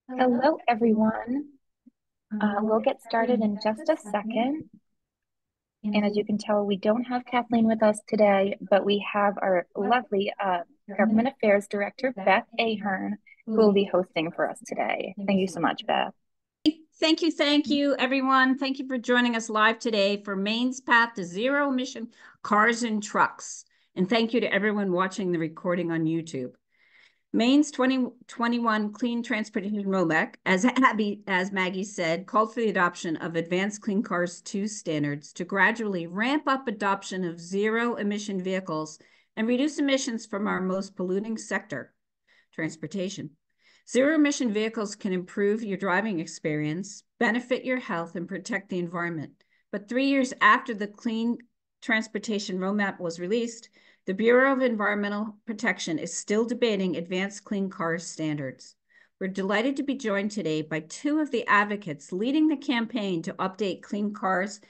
Hello, everyone. We'll get started in just a second. And as you can tell, we don't have Kathleen with us today, but we have our lovely Government Affairs Director, Beth Ahern, who will be hosting for us today. Thank you so much, Beth. Thank you, everyone. Thank you for joining us live today for Maine's Path to Zero Emission Cars and Trucks. And thank you to everyone watching the recording on YouTube. Maine's 2021 Clean Transportation Roadmap, as Maggie said, called for the adoption of Advanced Clean Cars 2 standards to gradually ramp up adoption of zero-emission vehicles and reduce emissions from our most polluting sector, transportation. Zero-emission vehicles can improve your driving experience, benefit your health, and protect the environment. But 3 years after the Clean Transportation Roadmap was released, the Bureau of Environmental Protection is still debating advanced clean car standards. We're delighted to be joined today by two of the advocates leading the campaign to update clean cars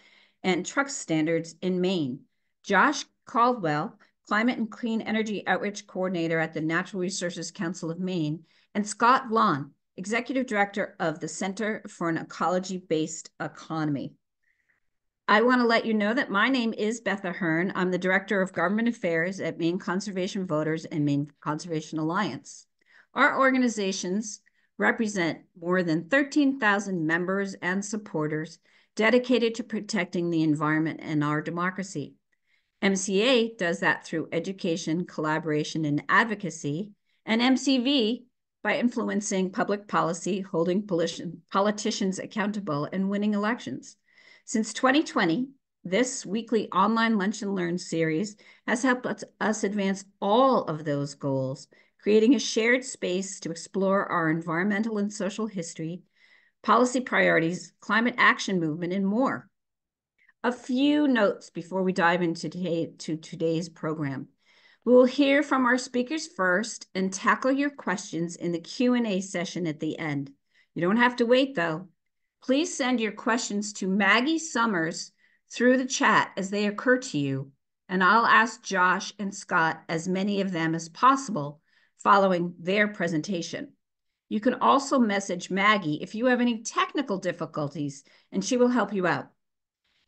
and truck standards in Maine. Josh Caldwell, Climate and Clean Energy Outreach Coordinator at the Natural Resources Council of Maine, and Scott Vlaun, Executive Director of the Center for an Ecology-Based Economy. I want to let you know that my name is Beth Ahern. I'm the Director of Government Affairs at Maine Conservation Voters and Maine Conservation Alliance. Our organizations represent more than 13,000 members and supporters dedicated to protecting the environment and our democracy. MCA does that through education, collaboration, and advocacy, and MCV by influencing public policy, holding politicians accountable, and winning elections. Since 2020, this weekly online Lunch and Learn series has helped us advance all of those goals, creating a shared space to explore our environmental and social history, policy priorities, climate action movement, and more. A few notes before we dive into today's program. We will hear from our speakers first and tackle your questions in the Q&A session at the end. You don't have to wait, though. Please send your questions to Maggie Summers through the chat as they occur to you, and I'll ask Josh and Scott as many of them as possible following their presentation. You can also message Maggie if you have any technical difficulties, and she will help you out.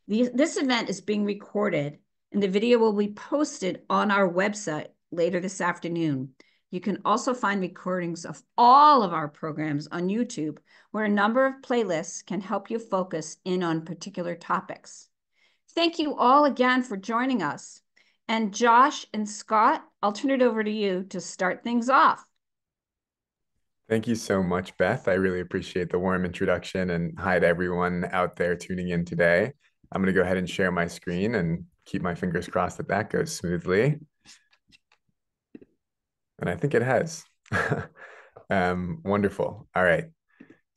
This event is being recorded, and the video will be posted on our website later this afternoon. You can also find recordings of all of our programs on YouTube, where a number of playlists can help you focus in on particular topics. Thank you all again for joining us. And Josh and Scott, I'll turn it over to you to start things off. Thank you so much, Beth. I really appreciate the warm introduction, and hi to everyone out there tuning in today. I'm going to go ahead and share my screen and keep my fingers crossed that that goes smoothly. And I think it has. Wonderful. All right.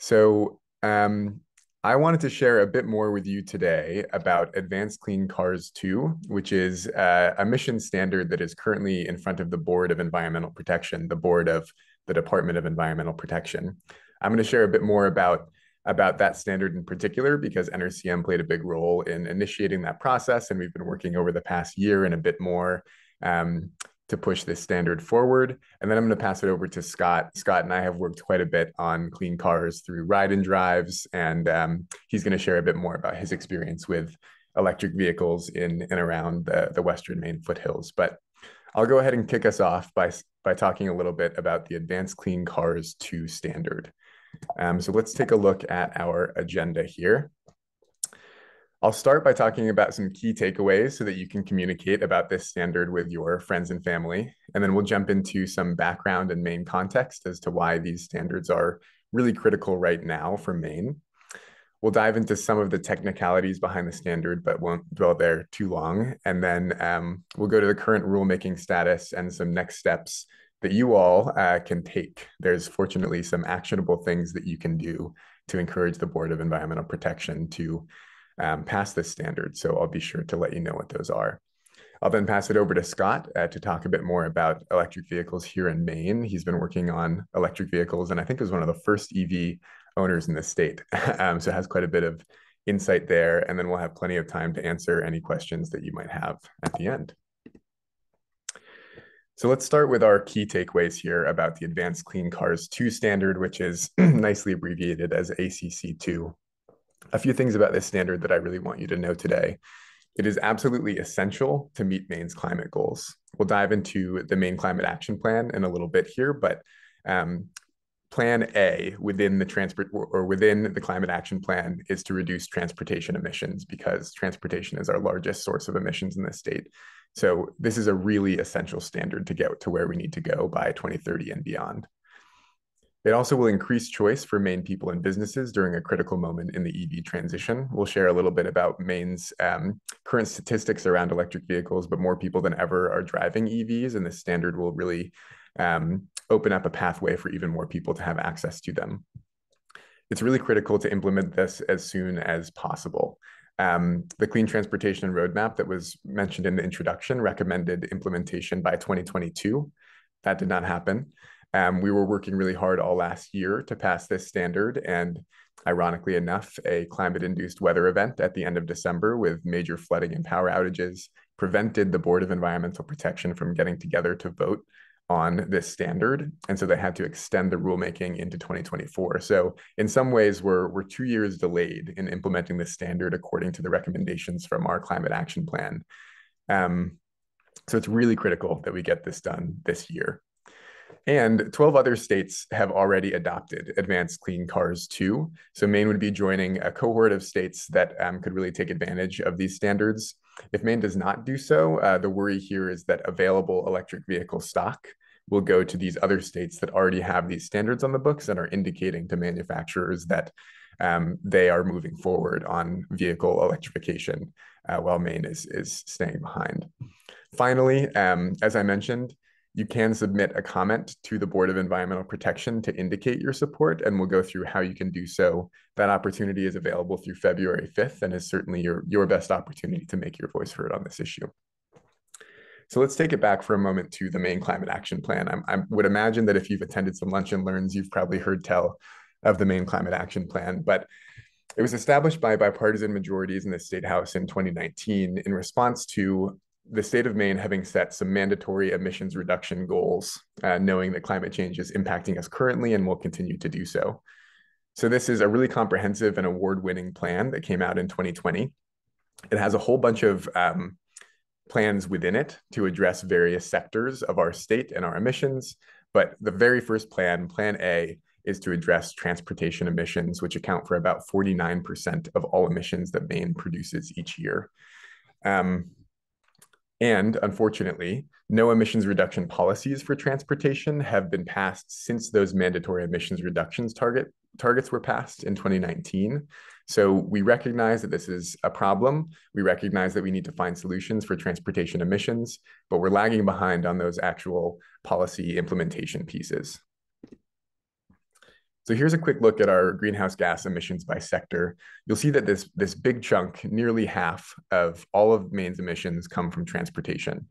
So I wanted to share a bit more with you today about Advanced Clean Cars 2, which is a mission standard that is currently in front of the Board of Environmental Protection, the board of the Department of Environmental Protection. I'm going to share a bit more about that standard in particular, because NRCM played a big role in initiating that process, and we've been working over the past year and a bit more to push this standard forward. And then I'm going to pass it over to Scott. Scott and I have worked quite a bit on clean cars through ride and drives, and he's going to share a bit more about his experience with electric vehicles in and around the Western Maine foothills. But I'll go ahead and kick us off by talking a little bit about the Advanced Clean Cars 2 standard. So let's take a look at our agenda here. I'll start by talking about some key takeaways so that you can communicate about this standard with your friends and family. And then we'll jump into some background and Maine context as to why these standards are really critical right now for Maine. We'll dive into some of the technicalities behind the standard, but won't dwell there too long. And then we'll go to the current rulemaking status and some next steps that you all can take. There's fortunately some actionable things that you can do to encourage the Board of Environmental Protection to pass this standard. So I'll be sure to let you know what those are. I'll then pass it over to Scott to talk a bit more about electric vehicles here in Maine. He's been working on electric vehicles, and I think was one of the first EV owners in the state. So has quite a bit of insight there. And then we'll have plenty of time to answer any questions that you might have at the end. So let's start with our key takeaways here about the Advanced Clean Cars 2 standard, which is nicely abbreviated as ACC2. A few things about this standard that I really want you to know today. It is absolutely essential to meet Maine's climate goals. We'll dive into the Maine Climate Action Plan in a little bit here, but Plan A within the Climate Action Plan is to reduce transportation emissions because transportation is our largest source of emissions in the state. So this is a really essential standard to get to where we need to go by 2030 and beyond. It also will increase choice for Maine people and businesses during a critical moment in the EV transition. We'll share a little bit about Maine's current statistics around electric vehicles, but more people than ever are driving EVs, and this standard will really open up a pathway for even more people to have access to them. It's really critical to implement this as soon as possible. The Clean Transportation Roadmap that was mentioned in the introduction recommended implementation by 2022. That did not happen. We were working really hard all last year to pass this standard, and ironically enough, a climate-induced weather event at the end of December with major flooding and power outages prevented the Board of Environmental Protection from getting together to vote on this standard, and so they had to extend the rulemaking into 2024. So in some ways, we're 2 years delayed in implementing this standard according to the recommendations from our Climate Action Plan. So it's really critical that we get this done this year. And 12 other states have already adopted Advanced Clean Cars 2. So Maine would be joining a cohort of states that could really take advantage of these standards. If Maine does not do so, the worry here is that available electric vehicle stock will go to these other states that already have these standards on the books and are indicating to manufacturers that they are moving forward on vehicle electrification while Maine is staying behind. Finally, as I mentioned, you can submit a comment to the Board of Environmental Protection to indicate your support, and we'll go through how you can do so. That opportunity is available through February 5th and is certainly your best opportunity to make your voice heard on this issue. So let's take it back for a moment to the Maine Climate Action Plan. I would imagine that if you've attended some lunch and learns, you've probably heard tell of the Maine Climate Action Plan, but it was established by bipartisan majorities in the State House in 2019 in response to the state of Maine having set some mandatory emissions reduction goals, knowing that climate change is impacting us currently and will continue to do so. So this is a really comprehensive and award-winning plan that came out in 2020. It has a whole bunch of plans within it to address various sectors of our state and our emissions. But the very first plan, Plan A, is to address transportation emissions, which account for about 49% of all emissions that Maine produces each year. And unfortunately, no emissions reduction policies for transportation have been passed since those mandatory emissions reductions targets were passed in 2019. So we recognize that this is a problem. We recognize that we need to find solutions for transportation emissions, but we're lagging behind on those actual policy implementation pieces. So here's a quick look at our greenhouse gas emissions by sector. You'll see that this big chunk, nearly half of all of Maine's emissions come from transportation.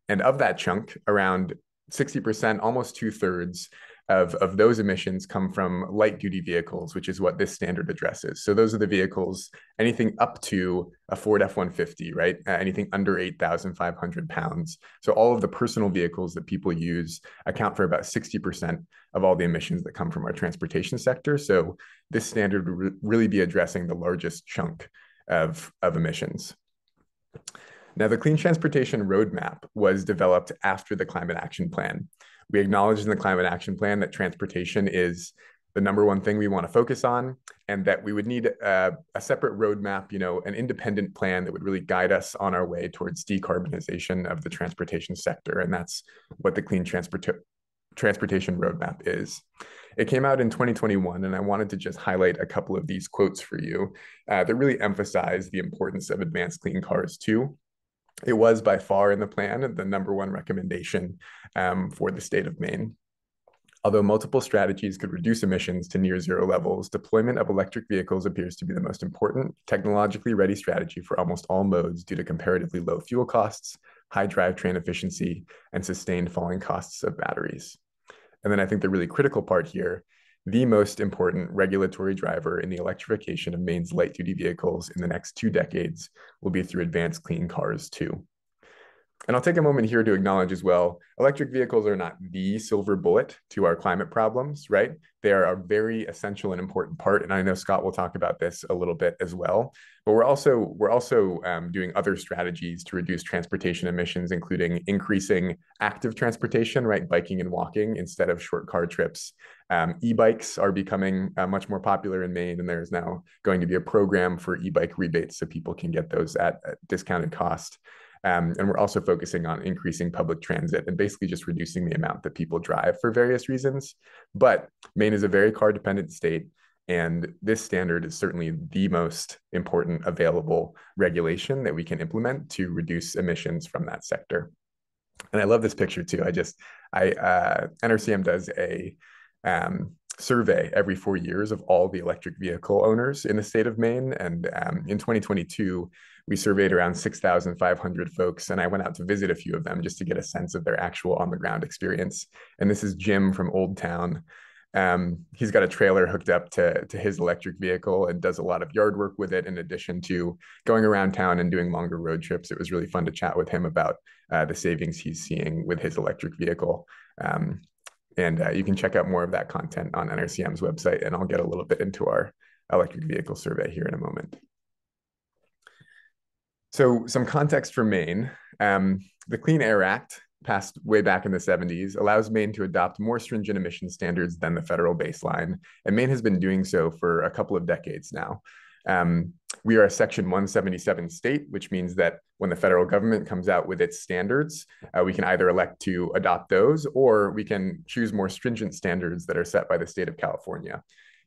And of that chunk, around 60%, almost 2/3 of those emissions come from light duty vehicles, which is what this standard addresses. So those are the vehicles, anything up to a Ford F-150, right? Anything under 8,500 pounds. So all of the personal vehicles that people use account for about 60% of all the emissions that come from our transportation sector. So this standard would really be addressing the largest chunk of emissions. Now, the Clean Transportation Roadmap was developed after the Climate Action Plan. We acknowledge in the Climate Action Plan that transportation is the number one thing we want to focus on, and that we would need a separate roadmap, an independent plan that would really guide us on our way towards decarbonization of the transportation sector. And that's what the Clean Transportation Roadmap is. It came out in 2021, and I wanted to just highlight a couple of these quotes for you that really emphasize the importance of Advanced Clean Cars 2. It was by far in the plan the number one recommendation for the state of Maine. Although multiple strategies could reduce emissions to near zero levels, deployment of electric vehicles appears to be the most important, technologically ready strategy for almost all modes due to comparatively low fuel costs, high drivetrain efficiency, and sustained falling costs of batteries. And then I think the really critical part here, the most important regulatory driver in the electrification of Maine's light-duty vehicles in the next 2 decades will be through Advanced Clean Cars 2. And I'll take a moment here to acknowledge as well, electric vehicles are not the silver bullet to our climate problems, right? They are a very essential and important part. And I know Scott will talk about this a little bit as well. But we're also doing other strategies to reduce transportation emissions, including increasing active transportation, right? Biking and walking instead of short car trips. E-bikes are becoming much more popular in Maine, and there's now going to be a program for e-bike rebates so people can get those at a discounted cost. And we're also focusing on increasing public transit and basically just reducing the amount that people drive for various reasons. But Maine is a very car dependent state. And this standard is certainly the most important available regulation that we can implement to reduce emissions from that sector. And I love this picture too. NRCM does a survey every 4 years of all the electric vehicle owners in the state of Maine. And in 2022, we surveyed around 6,500 folks, and I went out to visit a few of them just to get a sense of their actual on-the-ground experience. And this is Jim from Old Town. He's got a trailer hooked up to his electric vehicle and does a lot of yard work with it in addition to going around town and doing longer road trips. It was really fun to chat with him about the savings he's seeing with his electric vehicle. And you can check out more of that content on NRCM's website, and I'll get a little bit into our electric vehicle survey here in a moment. So some context for Maine. The Clean Air Act, passed way back in the 70s, allows Maine to adopt more stringent emission standards than the federal baseline. And Maine has been doing so for a couple of decades now. We are a Section 177 state, which means that when the federal government comes out with its standards, we can either elect to adopt those, or we can choose more stringent standards that are set by the state of California.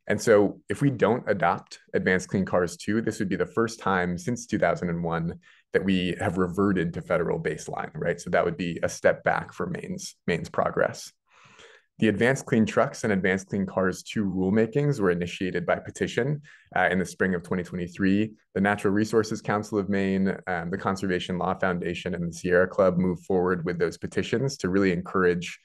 And so if we don't adopt Advanced Clean Cars 2, this would be the first time since 2001 that we have reverted to federal baseline, right? So that would be a step back for Maine's progress. The Advanced Clean Trucks and Advanced Clean Cars 2 rulemakings were initiated by petition in the spring of 2023. The Natural Resources Council of Maine, the Conservation Law Foundation, and the Sierra Club moved forward with those petitions to really encourage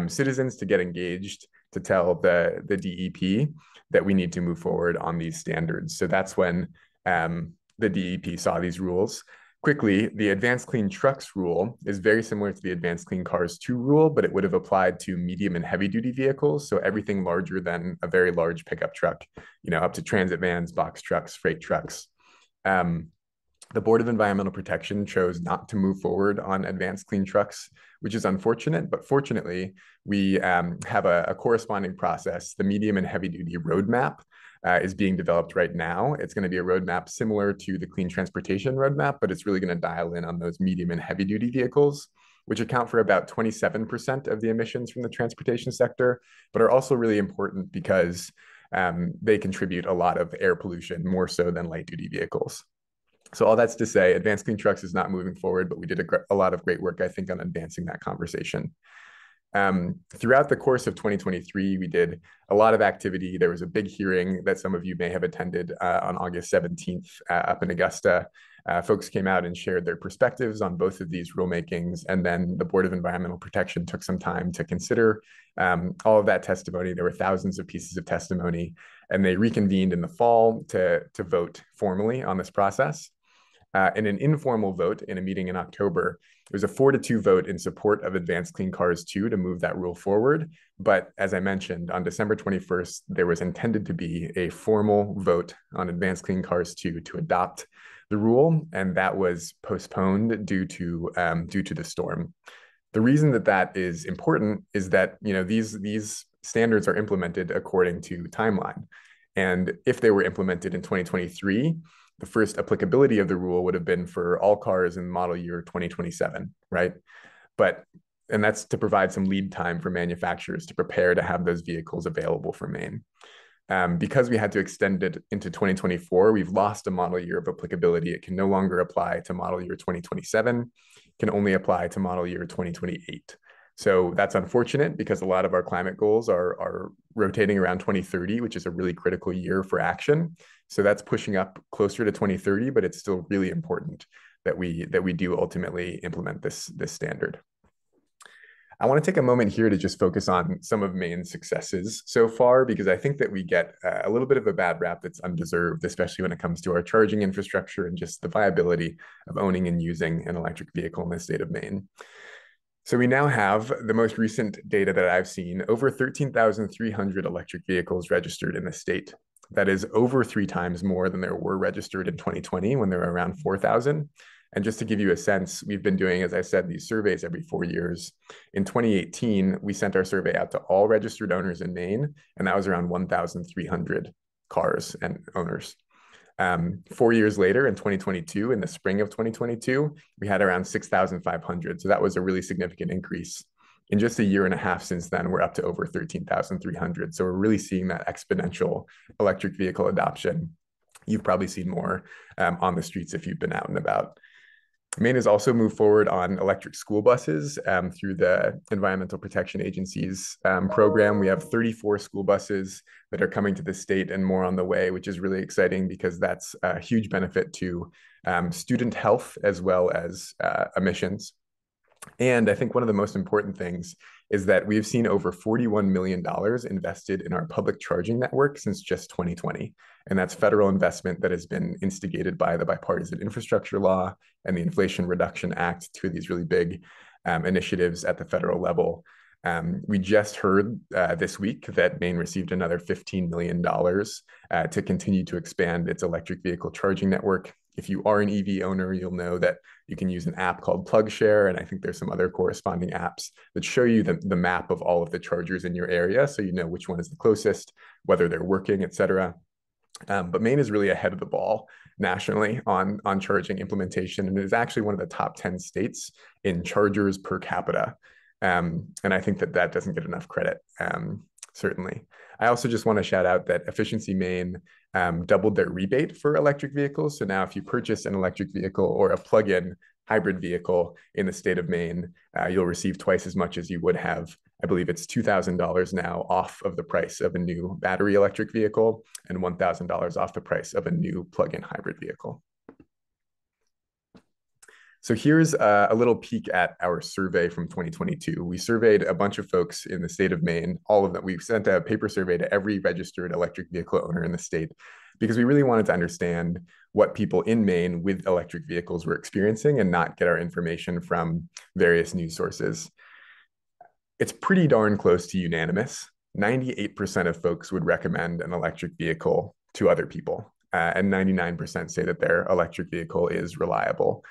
citizens to get engaged, to tell the DEP that we need to move forward on these standards. So that's when the DEP saw these rules. Quickly, the Advanced Clean Trucks rule is very similar to the Advanced Clean Cars 2 rule, but it would have applied to medium and heavy duty vehicles. So everything larger than a very large pickup truck, up to transit vans, box trucks, freight trucks. The Board of Environmental Protection chose not to move forward on Advanced Clean Trucks, which is unfortunate, but fortunately, we have a corresponding process. The medium and heavy duty roadmap is being developed right now. It's going to be a roadmap similar to the Clean Transportation roadmap, but it's really going to dial in on those medium and heavy duty vehicles, which account for about 27% of the emissions from the transportation sector, but are also really important because they contribute a lot of air pollution, more so than light duty vehicles. So all that's to say, Advanced Clean Trucks is not moving forward, but we did a lot of great work, I think, on advancing that conversation. Throughout the course of 2023, we did a lot of activity. There was a big hearing that some of you may have attended on August 17th up in Augusta. Folks came out and shared their perspectives on both of these rulemakings, and then the Board of Environmental Protection took some time to consider all of that testimony. There were thousands of pieces of testimony, and they reconvened in the fall to vote formally on this process. In an informal vote in a meeting in October, it was a 4-2 vote in support of Advanced Clean Cars 2 to move that rule forward. But as I mentioned, on December 21st, there was intended to be a formal vote on Advanced Clean Cars 2 to adopt the rule, and that was postponed due to the storm. The reason that is important is that these standards are implemented according to timeline, and if they were implemented in 2023. The first applicability of the rule would have been for all cars in model year 2027, right? And that's to provide some lead time for manufacturers to prepare to have those vehicles available for Maine. Because we had to extend it into 2024, we've lost a model year of applicability. It can no longer apply to model year 2027, it can only apply to model year 2028. So that's unfortunate because a lot of our climate goals are rotating around 2030, which is a really critical year for action. So that's pushing up closer to 2030, but it's still really important that we do ultimately implement this standard. I want to take a moment here to just focus on some of Maine's successes so far, because I think that we get a little bit of a bad rap that's undeserved, especially when it comes to our charging infrastructure and just the viability of owning and using an electric vehicle in the state of Maine. So we now have the most recent data that I've seen, over 13,300 electric vehicles registered in the state. That is over 3 times more than there were registered in 2020 when there were around 4,000. And just to give you a sense, we've been doing, as I said, these surveys every 4 years. In 2018, we sent our survey out to all registered owners in Maine, and that was around 1,300 cars and owners. 4 years later, in 2022, in the spring of 2022, we had around 6,500. So that was a really significant increase. In just a year and a half since then, we're up to over 13,300. So we're really seeing that exponential electric vehicle adoption. You've probably seen more on the streets if you've been out and about. Maine has also moved forward on electric school buses through the Environmental Protection Agency's program. We have 34 school buses that are coming to the state and more on the way, which is really exciting because that's a huge benefit to student health as well as emissions. And I think one of the most important things is that we've seen over $41 million invested in our public charging network since just 2020. And that's federal investment that has been instigated by the Bipartisan Infrastructure Law and the Inflation Reduction Act, two of these really big initiatives at the federal level. We just heard this week that Maine received another $15 million to continue to expand its electric vehicle charging network. If you are an EV owner, you'll know that you can use an app called PlugShare, and I think there's some other corresponding apps that show you the map of all of the chargers in your area, so you know which one is the closest, whether they're working, et cetera. But Maine is really ahead of the ball nationally on charging implementation, and it is actually one of the top 10 states in chargers per capita. And I think that doesn't get enough credit, certainly. I also just want to shout out that Efficiency Maine doubled their rebate for electric vehicles. So now if you purchase an electric vehicle or a plug-in hybrid vehicle in the state of Maine, you'll receive twice as much as you would have. I believe it's $2,000 now off of the price of a new battery electric vehicle and $1,000 off the price of a new plug-in hybrid vehicle. So here's a little peek at our survey from 2022. We surveyed a bunch of folks in the state of Maine, all of them. We sent a paper survey to every registered electric vehicle owner in the state because we really wanted to understand what people in Maine with electric vehicles were experiencing and not get our information from various news sources. It's pretty darn close to unanimous. 98% of folks would recommend an electric vehicle to other people, and 99% say that their electric vehicle is reliable.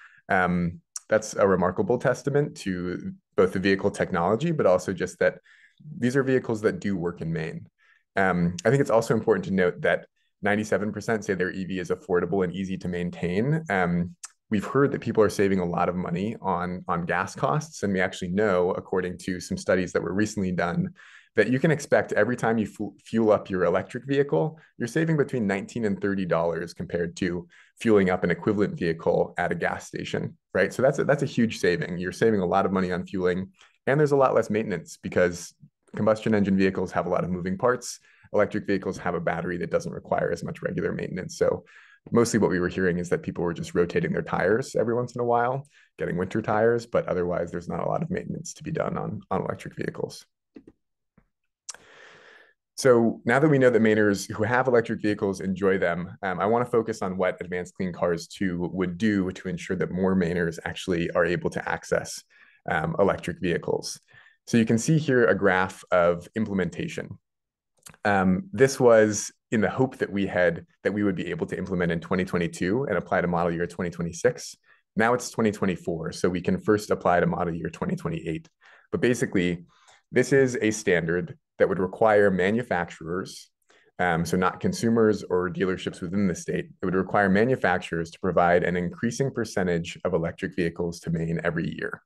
That's a remarkable testament to both the vehicle technology, but also just that these are vehicles that do work in Maine. I think it's also important to note that 97% say their EV is affordable and easy to maintain. We've heard that people are saving a lot of money on gas costs, and we actually know, according to some studies that were recently done, that you can expect every time you fuel up your electric vehicle, you're saving between $19 and $30 compared to fueling up an equivalent vehicle at a gas station, right? So that's a huge saving. You're saving a lot of money on fueling, and there's a lot less maintenance because combustion engine vehicles have a lot of moving parts. Electric vehicles have a battery that doesn't require as much regular maintenance. So mostly what we were hearing is that people were just rotating their tires every once in a while, getting winter tires, but otherwise there's not a lot of maintenance to be done on electric vehicles. So now that we know that Mainers who have electric vehicles enjoy them, I want to focus on what Advanced Clean Cars 2 would do to ensure that more Mainers actually are able to access electric vehicles. So you can see here a graph of implementation. This was in the hope that we would be able to implement in 2022 and apply to model year 2026. Now it's 2024, so we can first apply to model year 2028. But basically, this is a standard that would require manufacturers, so not consumers or dealerships within the state, it would require manufacturers to provide an increasing percentage of electric vehicles to Maine every year.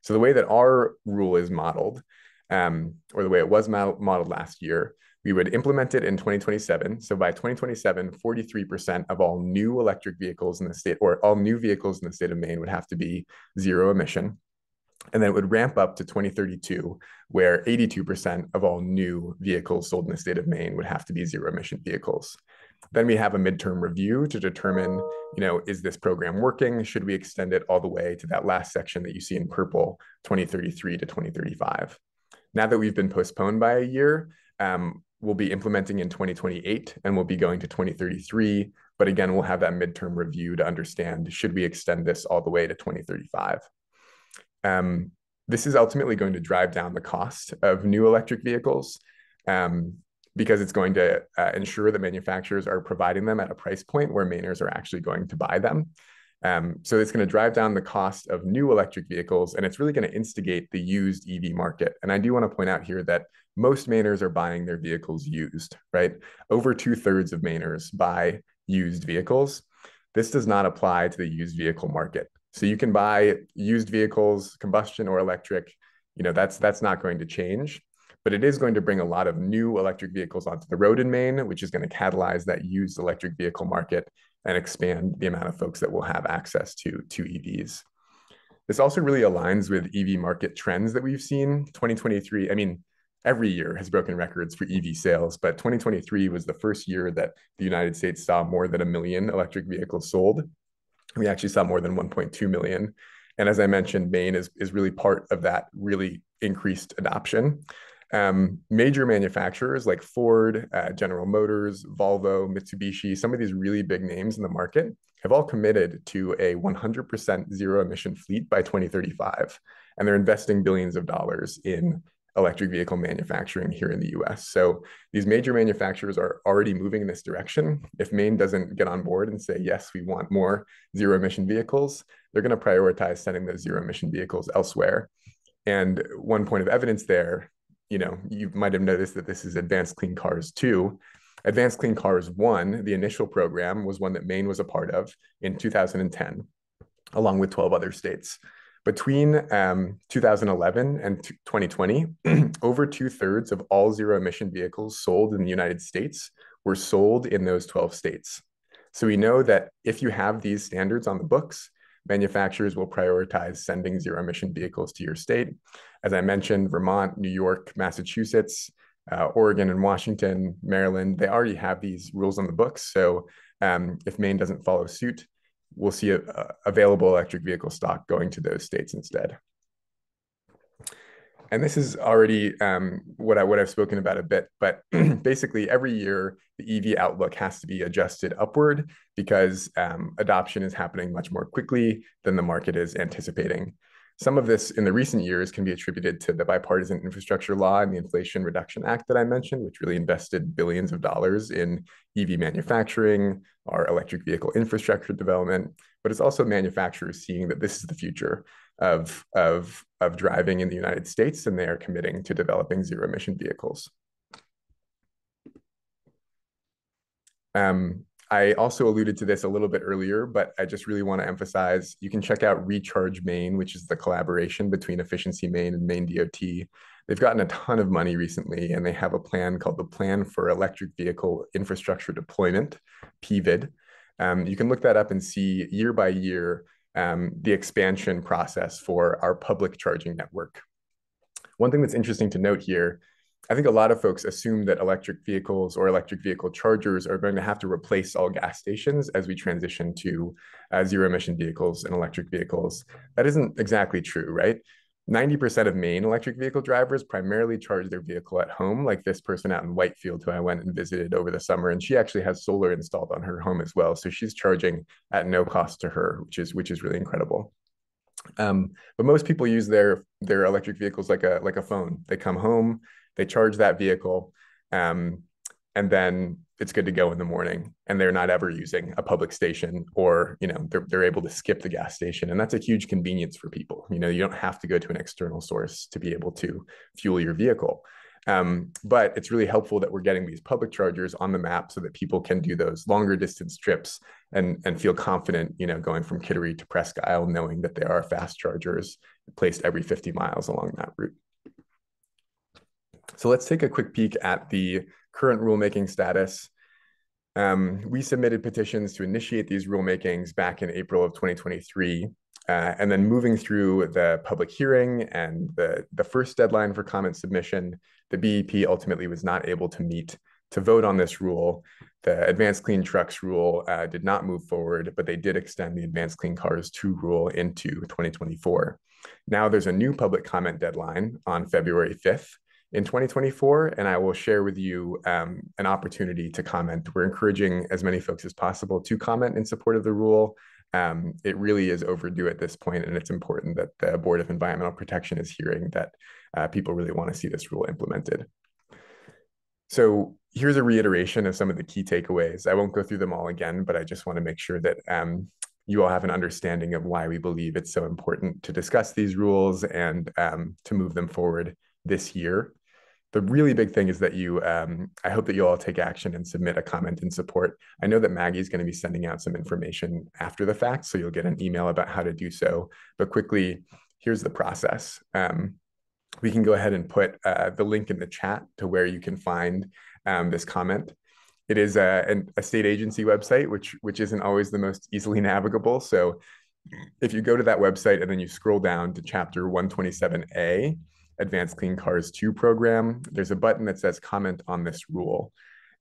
So the way that our rule is modeled, or the way it was modeled last year, we would implement it in 2027. So by 2027, 43% of all new electric vehicles in the state, or all new vehicles in the state of Maine, would have to be zero emission. And then it would ramp up to 2032, where 82% of all new vehicles sold in the state of Maine would have to be zero emission vehicles. Then we have a midterm review to determine, is this program working? Should we extend it all the way to that last section that you see in purple, 2033 to 2035? Now that we've been postponed by a year, we'll be implementing in 2028 and we'll be going to 2033. But again, we'll have that midterm review to understand, should we extend this all the way to 2035? This is ultimately going to drive down the cost of new electric vehicles because it's going to ensure that manufacturers are providing them at a price point where Mainers are actually going to buy them. So it's going to drive down the cost of new electric vehicles, and it's really going to instigate the used EV market. And I do want to point out here that most Mainers are buying their vehicles used, right? Over 2/3 of Mainers buy used vehicles. This does not apply to the used vehicle market. So you can buy used vehicles, combustion or electric, that's not going to change. But it is going to bring a lot of new electric vehicles onto the road in Maine, which is going to catalyze that used electric vehicle market and expand the amount of folks that will have access to EVs. This also really aligns with EV market trends that we've seen. 2023, I mean, every year has broken records for EV sales, but 2023 was the first year that the United States saw more than 1 million electric vehicles sold. We actually saw more than 1.2 million. And as I mentioned, Maine is really part of that really increased adoption. Major manufacturers like Ford, General Motors, Volvo, Mitsubishi, some of these really big names in the market have all committed to a 100% zero-emission fleet by 2035. And they're investing billions of dollars in electric vehicle manufacturing here in the US. So these major manufacturers are already moving in this direction. If Maine doesn't get on board and say, yes, we want more zero-emission vehicles, they're going to prioritize sending those zero-emission vehicles elsewhere. And one point of evidence there, you might have noticed that this is Advanced Clean Cars 2. Advanced Clean Cars 1, the initial program, was one that Maine was a part of in 2010, along with 12 other states. Between 2011 and 2020, over 2/3 of all zero-emission vehicles sold in the United States were sold in those 12 states. So we know that if you have these standards on the books, manufacturers will prioritize sending zero-emission vehicles to your state. As I mentioned, Vermont, New York, Massachusetts, Oregon and Washington, Maryland, they already have these rules on the books. So if Maine doesn't follow suit, we'll see available electric vehicle stock going to those states instead. And this is already what I've spoken about a bit, but basically every year the EV outlook has to be adjusted upward because adoption is happening much more quickly than the market is anticipating. Some of this in the recent years can be attributed to the bipartisan infrastructure law and the Inflation Reduction Act that I mentioned, which really invested billions of dollars in EV manufacturing, our electric vehicle infrastructure development, but it's also manufacturers seeing that this is the future of driving in the United States, and they are committing to developing zero-emission vehicles. I also alluded to this a little bit earlier, but I just really want to emphasize, you can check out Recharge Maine, which is the collaboration between Efficiency Maine and Maine DOT. They've gotten a ton of money recently, and they have a plan called the Plan for Electric Vehicle Infrastructure Deployment, PVID. You can look that up and see year by year the expansion process for our public charging network. One thing that's interesting to note here, I think a lot of folks assume that electric vehicles or electric vehicle chargers are going to have to replace all gas stations as we transition to zero-emission vehicles and electric vehicles. That isn't exactly true, right? 90% of Maine electric vehicle drivers primarily charge their vehicle at home, like this person out in Whitefield who I went and visited over the summer, and she actually has solar installed on her home as well. So she's charging at no cost to her, which is really incredible. But most people use their electric vehicles like a phone. They come home, they charge that vehicle, and then it's good to go in the morning, and they're not ever using a public station, or they're able to skip the gas station, and that's a huge convenience for people. You don't have to go to an external source to be able to fuel your vehicle. But it's really helpful that we're getting these public chargers on the map so that people can do those longer distance trips and feel confident, going from Kittery to Presque Isle, knowing that there are fast chargers placed every 50 miles along that route. So let's take a quick peek at the current rulemaking status. We submitted petitions to initiate these rulemakings back in April of 2023. And then moving through the public hearing and the first deadline for comment submission, the BEP ultimately was not able to meet to vote on this rule. The Advanced Clean Trucks rule did not move forward, but they did extend the Advanced Clean Cars 2 rule into 2024. Now there's a new public comment deadline on February 5th in 2024, and I will share with you an opportunity to comment. We're encouraging as many folks as possible to comment in support of the rule. It really is overdue at this point, and it's important that the Board of Environmental Protection is hearing that people really want to see this rule implemented. So here's a reiteration of some of the key takeaways. I won't go through them all again, but I just want to make sure that you all have an understanding of why we believe it's so important to discuss these rules and to move them forward this year. The really big thing is that I hope that you all take action and submit a comment in support. I know that Maggie's going to be sending out some information after the fact, so you'll get an email about how to do so. But quickly, here's the process. We can go ahead and put the link in the chat to where you can find this comment. It is a state agency website, which isn't always the most easily navigable. So if you go to that website and then you scroll down to chapter 127A, Advanced Clean Cars 2 program, there's a button that says comment on this rule.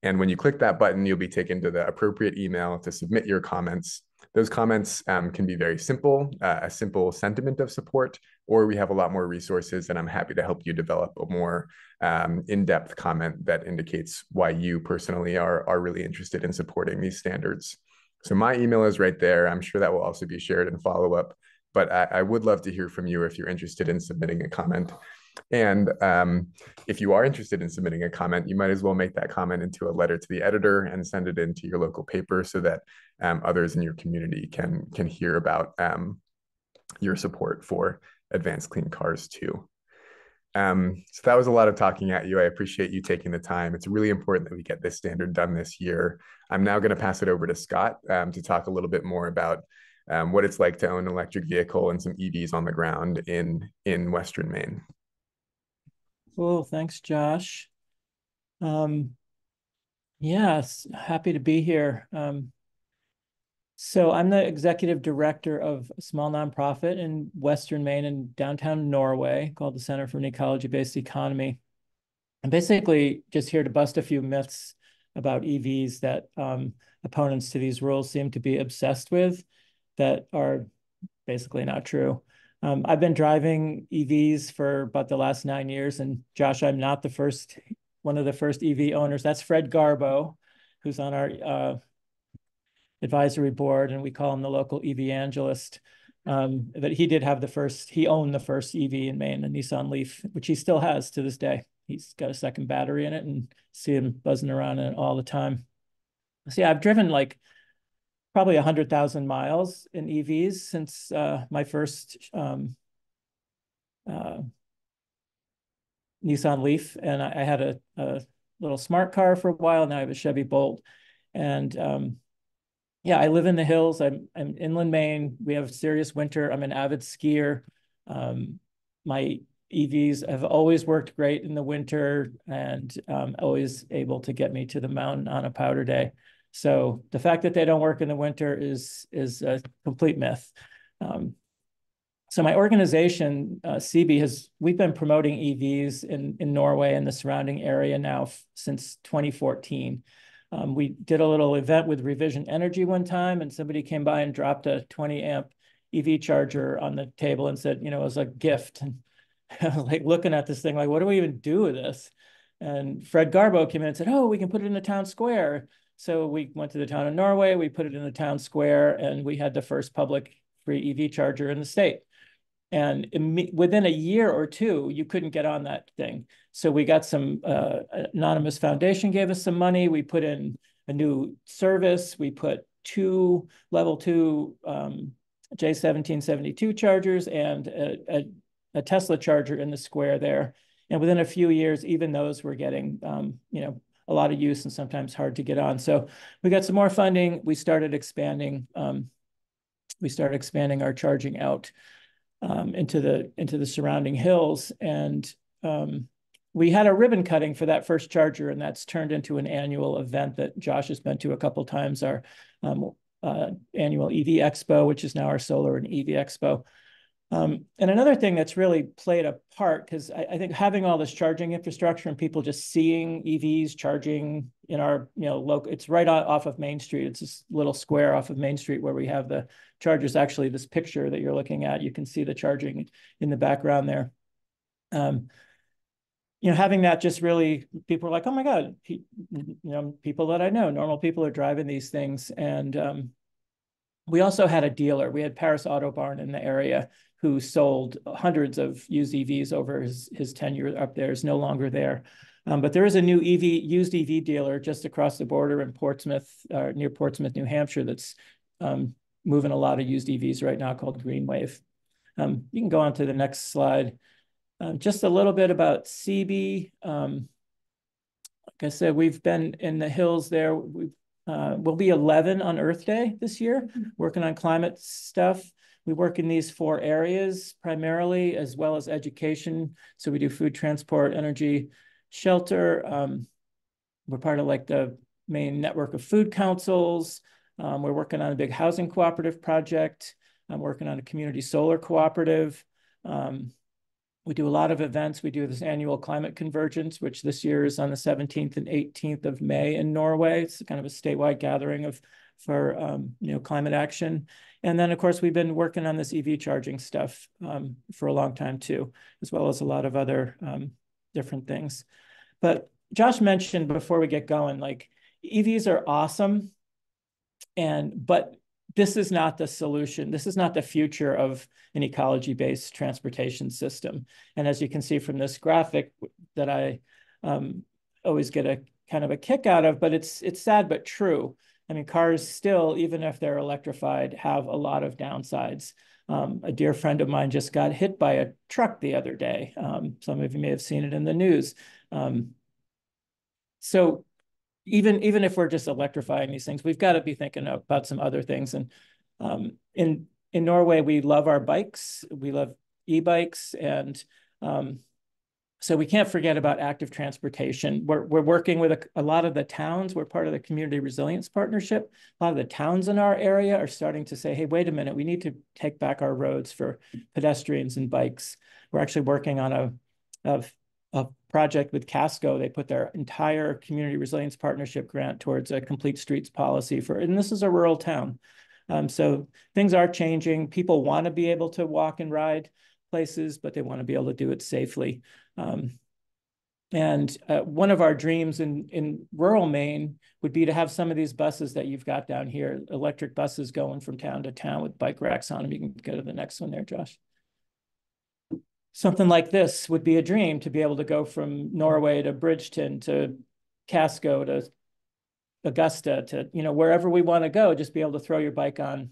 And when you click that button, you'll be taken to the appropriate email to submit your comments. Those comments can be very simple, a simple sentiment of support, or we have a lot more resources, and I'm happy to help you develop a more in-depth comment that indicates why you personally are really interested in supporting these standards. So my email is right there. I'm sure that will also be shared in follow-up, but I would love to hear from you if you're interested in submitting a comment. And if you are interested in submitting a comment, you might as well make that comment into a letter to the editor and send it into your local paper so that others in your community can hear about your support for Advanced Clean Cars 2. So that was a lot of talking at you. I appreciate you taking the time. It's really important that we get this standard done this year. I'm now going to pass it over to Scott to talk a little bit more about what it's like to own an electric vehicle and some EVs on the ground in Western Maine. Cool. Thanks, Josh. Yes, happy to be here. So I'm the executive director of a small nonprofit in Western Maine and downtown Norway called the Center for an Ecology-Based Economy. I'm basically just here to bust a few myths about EVs that opponents to these rules seem to be obsessed with that are basically not true. I've been driving EVs for about the last 9 years, and Josh, I'm not one of the first EV owners. That's Fred Garbo, who's on our advisory board, and we call him the local EV-angelist. But he owned the first EV in Maine, a Nissan Leaf, which he still has to this day. He's got a second battery in it and see him buzzing around in it all the time. So yeah, I've driven like probably 100,000 miles in EVs since my first Nissan Leaf. And I had a little smart car for a while. Now I have a Chevy Bolt. And yeah, I live in the hills. I'm inland Maine. We have serious winter. I'm an avid skier. My EVs have always worked great in the winter and always able to get me to the mountain on a powder day. So the fact that they don't work in the winter is a complete myth. So my organization, CB, we've been promoting EVs in Norway and the surrounding area now since 2014. We did a little event with Revision Energy one time, and somebody came by and dropped a 20 amp EV charger on the table and said, it was a gift. And I was like looking at this thing, like, what do we even do with this? And Fred Garbo came in and said, oh, we can put it in the town square. So we went to the town of Norway, we put it in the town square, and we had the first public free EV charger in the state. And within a year or two, you couldn't get on that thing. So we got some anonymous foundation gave us some money. We put in a new service. We put two level 2 J1772 chargers and a Tesla charger in the square there. And within a few years, even those were getting a lot of use and sometimes hard to get on. So we got some more funding. We started expanding. Our charging out into the surrounding hills, and we had a ribbon cutting for that first charger, and that's turned into an annual event that Josh has been to a couple of times. Our annual EV Expo, which is now our Solar and EV Expo. And another thing that's really played a part, because I think having all this charging infrastructure and people just seeing EVs charging in our, local, it's right off of Main Street. It's this little square off of Main Street where we have the chargers. Actually, this picture that you're looking at, you can see the charging in the background there. Having that just really, people are like, oh my God, people that I know, normal people are driving these things. And we also had a dealer. We had Paris Auto Barn in the area who sold hundreds of used EVs over his tenure up there. Is no longer there. But there is a new used EV dealer just across the border in Portsmouth, near Portsmouth, New Hampshire, that's moving a lot of used EVs right now, called Greenwave. You can go on to the next slide. Just a little bit about CB. Like I said, we've been in the hills there. We'll be 11 on Earth Day this year, working on climate stuff. We work in these 4 areas primarily, as well as education. So we do food, transport, energy, shelter. We're part of like the Maine network of food councils. We're working on a big housing cooperative project. I'm working on a community solar cooperative. We do a lot of events. We do this annual climate convergence, which this year is on the 17th and 18th of May in Norway. It's kind of a statewide gathering for climate action. And then, of course, we've been working on this EV charging stuff for a long time too, as well as a lot of other different things. But Josh mentioned before we get going, like EVs are awesome, but this is not the solution. This is not the future of an ecology-based transportation system. And as you can see from this graphic that I always get a kind of a kick out of, but it's sad but true. I mean, cars still, even if they're electrified, have a lot of downsides. A dear friend of mine just got hit by a truck the other day. Some of you may have seen it in the news. So even if we're just electrifying these things, we've got to be thinking about some other things. And in Norway, we love our bikes. We love e-bikes. And so we can't forget about active transportation. We're working with a lot of the towns. We're part of the Community Resilience Partnership. A lot of the towns in our area are starting to say, hey, wait a minute, we need to take back our roads for pedestrians and bikes. We're actually working on a project with Casco. They put their entire Community Resilience Partnership grant towards a complete streets policy and this is a rural town. So things are changing. People want to be able to walk and ride places, but they want to be able to do it safely. And one of our dreams in rural Maine would be to have some of these buses that you've got down here, electric buses going from town to town with bike racks on them. You can go to the next one there, Josh. Something like this would be a dream, to be able to go from Norway to Bridgeton to Casco to Augusta to, wherever we want to go, just be able to throw your bike on,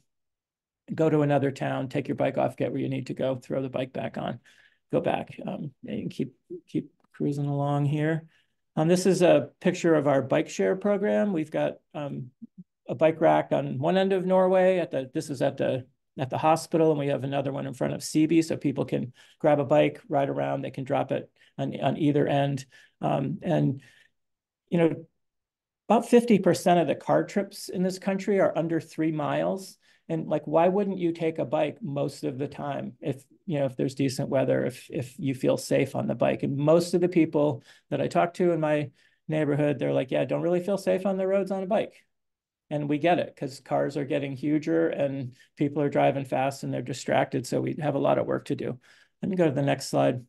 go to another town, take your bike off, get where you need to go, throw the bike back on, go back. And you can keep cruising along here. This is a picture of our bike share program. We've got a bike rack on one end of Norway. This is at the hospital, and we have another one in front of CB, so people can grab a bike, ride around. They can drop it on either end. And about 50% of the car trips in this country are under 3 miles. And like, why wouldn't you take a bike most of the time if there's decent weather, if you feel safe on the bike? And most of the people that I talk to in my neighborhood, they're like, yeah, I don't really feel safe on the roads on a bike. And we get it, because cars are getting huger and people are driving fast and they're distracted. So we have a lot of work to do. Let me go to the next slide.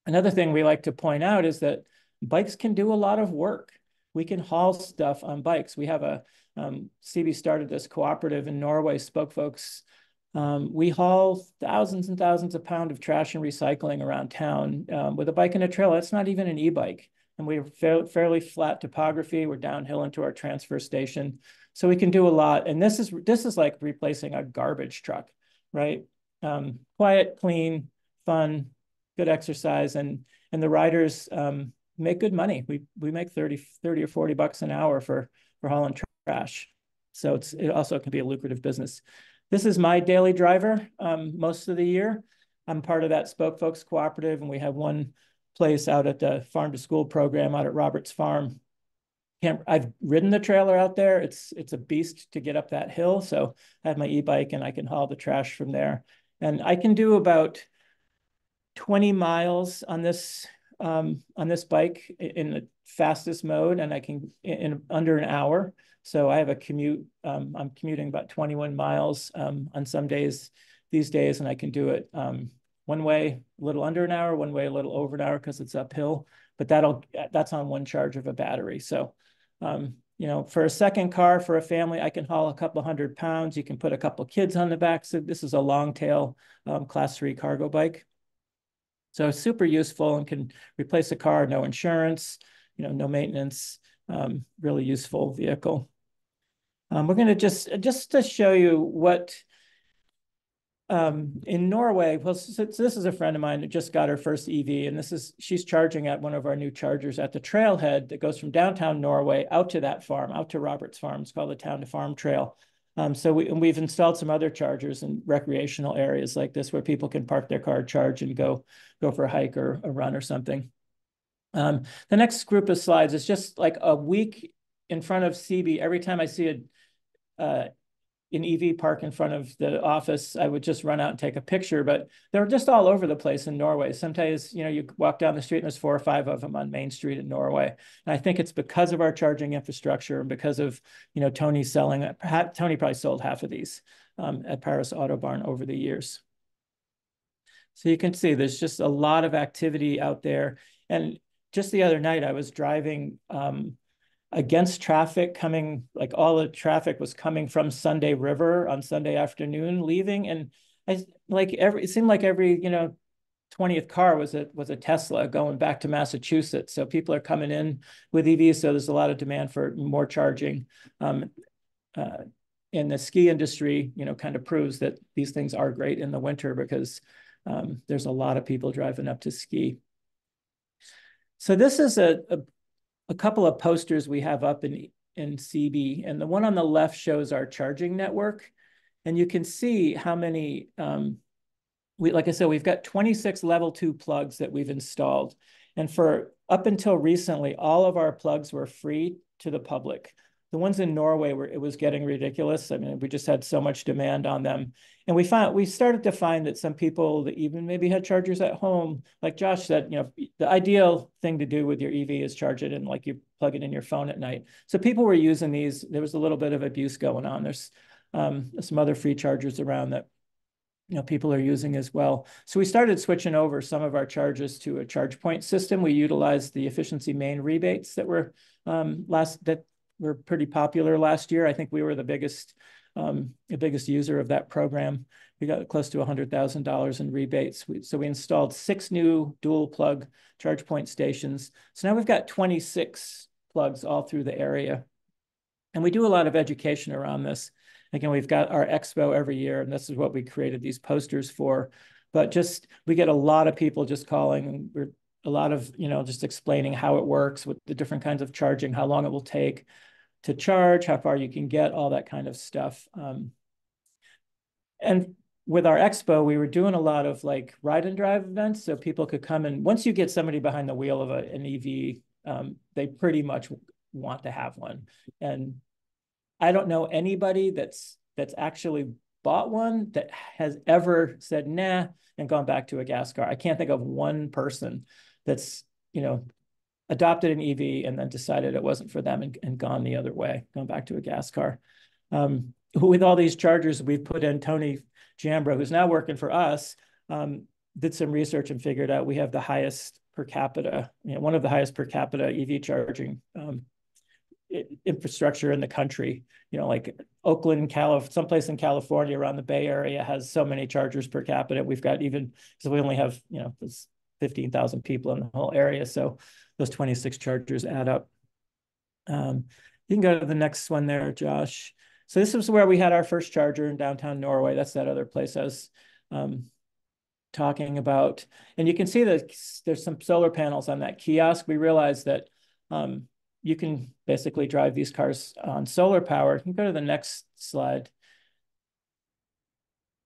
Another thing we like to point out is that bikes can do a lot of work. We can haul stuff on bikes. We have CB started this cooperative in Norway, Spoke Folks. We haul thousands and thousands of pounds of trash and recycling around town with a bike and a trailer. It's not even an e-bike. And we have fairly flat topography. We're downhill into our transfer station. So we can do a lot. And this is like replacing a garbage truck, right? Quiet, clean, fun, good exercise. And the riders make good money. We make 30 or 40 bucks an hour for hauling trash. So it also can be a lucrative business. This is my daily driver most of the year. I'm part of that Spoke Folks Cooperative, and we have one place out at the farm to school program out at Roberts Farm. I've ridden the trailer out there. It's a beast to get up that hill. So I have my e-bike and I can haul the trash from there. And I can do about 20 miles on this bike in the fastest mode, and I can in under an hour. So I have a commute. I'm commuting about 21 miles on some days these days, and I can do it one way a little under an hour, one way a little over an hour because it's uphill. But that's on one charge of a battery. So you know, for a second car for a family, I can haul a couple hundred pounds. You can put a couple kids on the back. So this is a long tail class 3 cargo bike. So super useful and can replace a car, no insurance, you know, no maintenance, really useful vehicle. We're going to just to show you what in Norway, well, so this is a friend of mine who just got her first EV, and she's charging at one of our new chargers at the trailhead that goes from downtown Norway out to that farm, out to Robert's Farm. It's called the Town to Farm Trail. So we've installed some other chargers in recreational areas like this where people can park their car, charge, and go for a hike or a run or something. The next group of slides is just like a week in front of CB. Every time I see an EV park in front of the office, I would just run out and take a picture, but they're just all over the place in Norway. Sometimes, you know, you walk down the street and there's 4 or 5 of them on Main Street in Norway. And I think it's because of our charging infrastructure and because of, you know, Tony selling, Tony probably sold half of these at Paris Autobahn over the years. So you can see there's just a lot of activity out there. And just the other night I was driving against traffic coming, like all the traffic was coming from Sunday River on Sunday afternoon leaving. And it seemed like every, you know, 20th car was a Tesla going back to Massachusetts. So people are coming in with EVs. So there's a lot of demand for more charging. In the ski industry, you know, kind of proves that these things are great in the winter because there's a lot of people driving up to ski. So this is a couple of posters we have up in CB, and the one on the left shows our charging network. And you can see how many, like I said, we've got 26 level 2 plugs that we've installed. And for up until recently, all of our plugs were free to the public. The ones in Norway it was getting ridiculous. I mean, we just had so much demand on them. And we started to find that some people that even maybe had chargers at home, like Josh said, you know, the ideal thing to do with your EV is charge it in, like you plug it in your phone at night. So people were using these. There was a little bit of abuse going on. There's some other free chargers around that, you know, people are using as well. So we started switching over some of our charges to a charge point system. We utilized the efficiency Maine rebates that were were pretty popular last year. I think we were the biggest user of that program. We got close to $100,000 in rebates. So we installed 6 new dual plug charge point stations. So now we've got 26 plugs all through the area. And we do a lot of education around this. Again, we've got our expo every year, and this is what we created these posters for. But we get a lot of people just calling. We're a lot of, you know, just explaining how it works with the different kinds of charging, how long it will take to charge, how far you can get, all that kind of stuff. And with our expo, we were doing a lot of like ride and drive events. So people could come and once you get somebody behind the wheel of an EV, they pretty much want to have one. And I don't know anybody that's actually bought one that has ever said, nah, and gone back to a gas car. I can't think of one person that's, you know, adopted an EV and then decided it wasn't for them and gone the other way, gone back to a gas car. With all these chargers we've put in, Tony Jambro, who's now working for us, did some research and figured out we have the highest per capita, you know, one of the highest per capita EV charging infrastructure in the country. You know, like Oakland, someplace in California around the Bay Area has so many chargers per capita. We've got even, because we only have, you know, 15,000 people in the whole area. So those 26 chargers add up. You can go to the next one there, Josh. So this was where we had our first charger in downtown Norway. That's that other place I was talking about. And you can see that there's some solar panels on that kiosk. We realized that you can basically drive these cars on solar power. You can go to the next slide.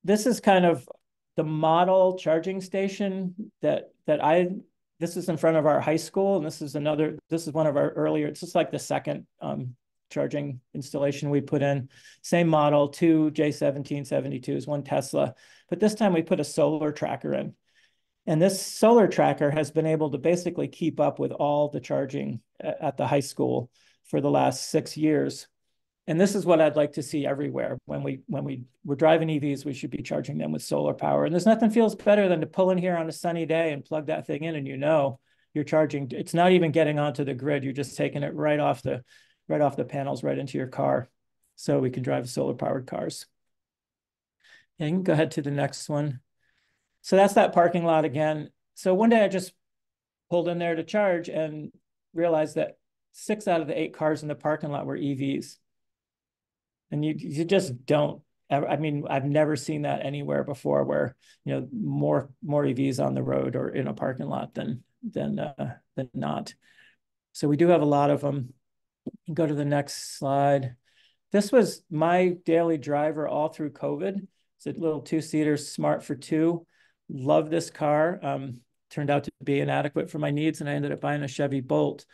This is kind of the model charging station this is in front of our high school. And this is one of our earlier, it's just like the second charging installation we put in. Same model, 2 J1772s, 1 Tesla. But this time we put a solar tracker in. And this solar tracker has been able to basically keep up with all the charging at the high school for the last 6 years. And this is what I'd like to see everywhere. When we're driving EVs, we should be charging them with solar power. And there's nothing feels better than to pull in here on a sunny day and plug that thing in, and you know you're charging. It's not even getting onto the grid. You're just taking it right off the panels, right into your car. So we can drive solar powered cars. And you can go ahead to the next one. So that's that parking lot again. So one day I just pulled in there to charge and realized that 6 out of the 8 cars in the parking lot were EVs. And you just don't ever, I mean, I've never seen that anywhere before, where, you know, more EVs on the road or in a parking lot than not. So we do have a lot of them. Go to the next slide. This was my daily driver all through COVID. It's a little 2-seater, smart for 2. Love this car. Turned out to be inadequate for my needs, and I ended up buying a Chevy Bolt.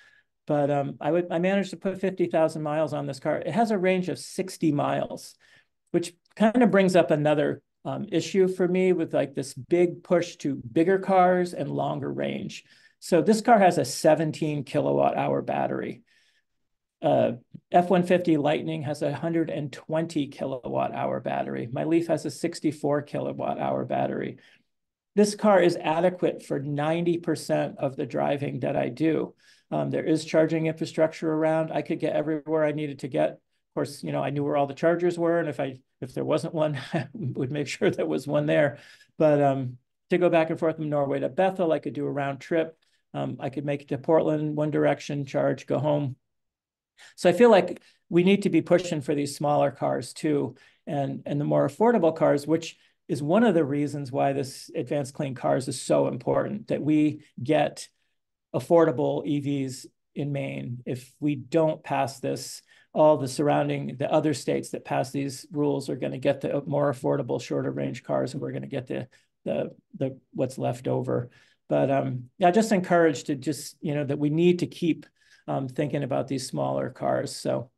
But I managed to put 50,000 miles on this car. It has a range of 60 miles, which kind of brings up another issue for me with like this big push to bigger cars and longer range. So this car has a 17 kilowatt hour battery. F-150 Lightning has a 120 kilowatt hour battery. My Leaf has a 64 kilowatt hour battery. This car is adequate for 90% of the driving that I do. There is charging infrastructure around. I could get everywhere I needed to get. Of course, you know, I knew where all the chargers were, and if there wasn't one, I would make sure there was one there. But to go back and forth from Norway to Bethel, I could do a round trip. I could make it to Portland, one direction, charge, go home. So I feel like we need to be pushing for these smaller cars too, and the more affordable cars, which is one of the reasons why this Advanced Clean Cars is so important, that we get affordable EVs in Maine. If we don't pass this, all the other states that pass these rules are going to get the more affordable, shorter range cars, and we're going to get the what's left over. But I just encourage to just, you know, that we need to keep thinking about these smaller cars. So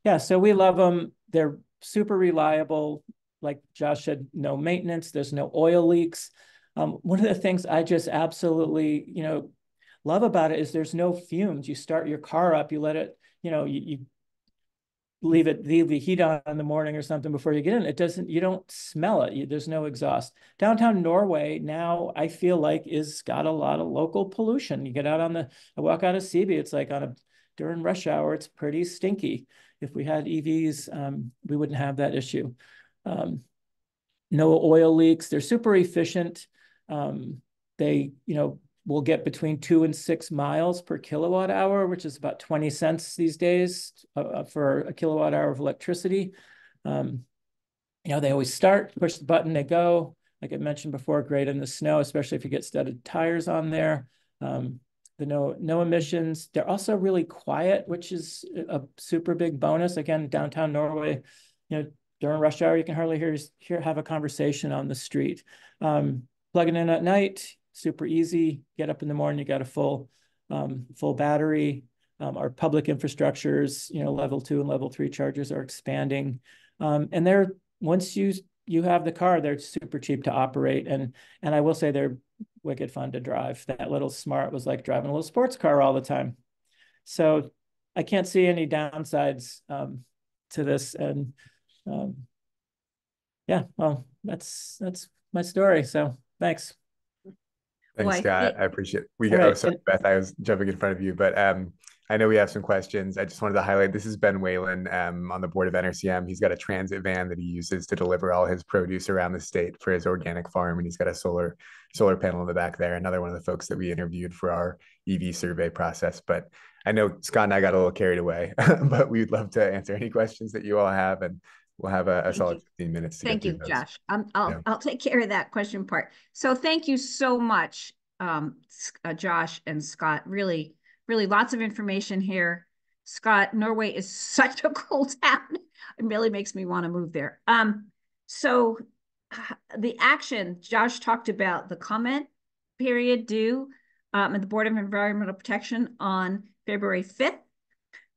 yeah, so we love them. They're super reliable. Like Josh said, no maintenance, there's no oil leaks. One of the things I just absolutely, you know, love about it is there's no fumes. You start your car up, you let it, you know, you leave the heat on in the morning or something before you get in. It doesn't, you don't smell it. There's no exhaust. Downtown Norway now, I feel like, is got a lot of local pollution. You get out I walk out of CB, it's like during rush hour, it's pretty stinky. If we had EVs, we wouldn't have that issue. No oil leaks. They're super efficient. They, you know, will get between 2 and 6 miles per kilowatt hour, which is about 20 cents these days for a kilowatt hour of electricity. You know, they always start, push the button, they go. Like I mentioned before, great in the snow, especially if you get studded tires on there. The no emissions. They're also really quiet, which is a super big bonus. Again, downtown Norway, you know, during rush hour, you can hardly have a conversation on the street. Plugging in at night, super easy. Get up in the morning, you got a full battery. Our public infrastructures, you know, level 2 and level 3 chargers are expanding. And once you have the car, they're super cheap to operate. And I will say they're wicked fun to drive. That little Smart was like driving a little sports car all the time. So I can't see any downsides to this. And yeah, well, that's my story. So thanks. Thanks, Scott. I appreciate it. Right. Oh, sorry, Beth, I was jumping in front of you, but I know we have some questions. I just wanted to highlight, this is Ben Whalen on the board of NRCM. He's got a transit van that he uses to deliver all his produce around the state for his organic farm, and he's got a solar panel in the back there. Another one of the folks that we interviewed for our EV survey process. But I know Scott and I got a little carried away, but we'd love to answer any questions that you all have, and we'll have a solid 15 minutes to Thank get you, through Josh. I'll take care of that question part. So thank you so much, Josh and Scott. Really, really lots of information here. Scott, Norway is such a cool town. It really makes me want to move there. So the action, Josh talked about the comment period due at the Board of Environmental Protection on February 5th.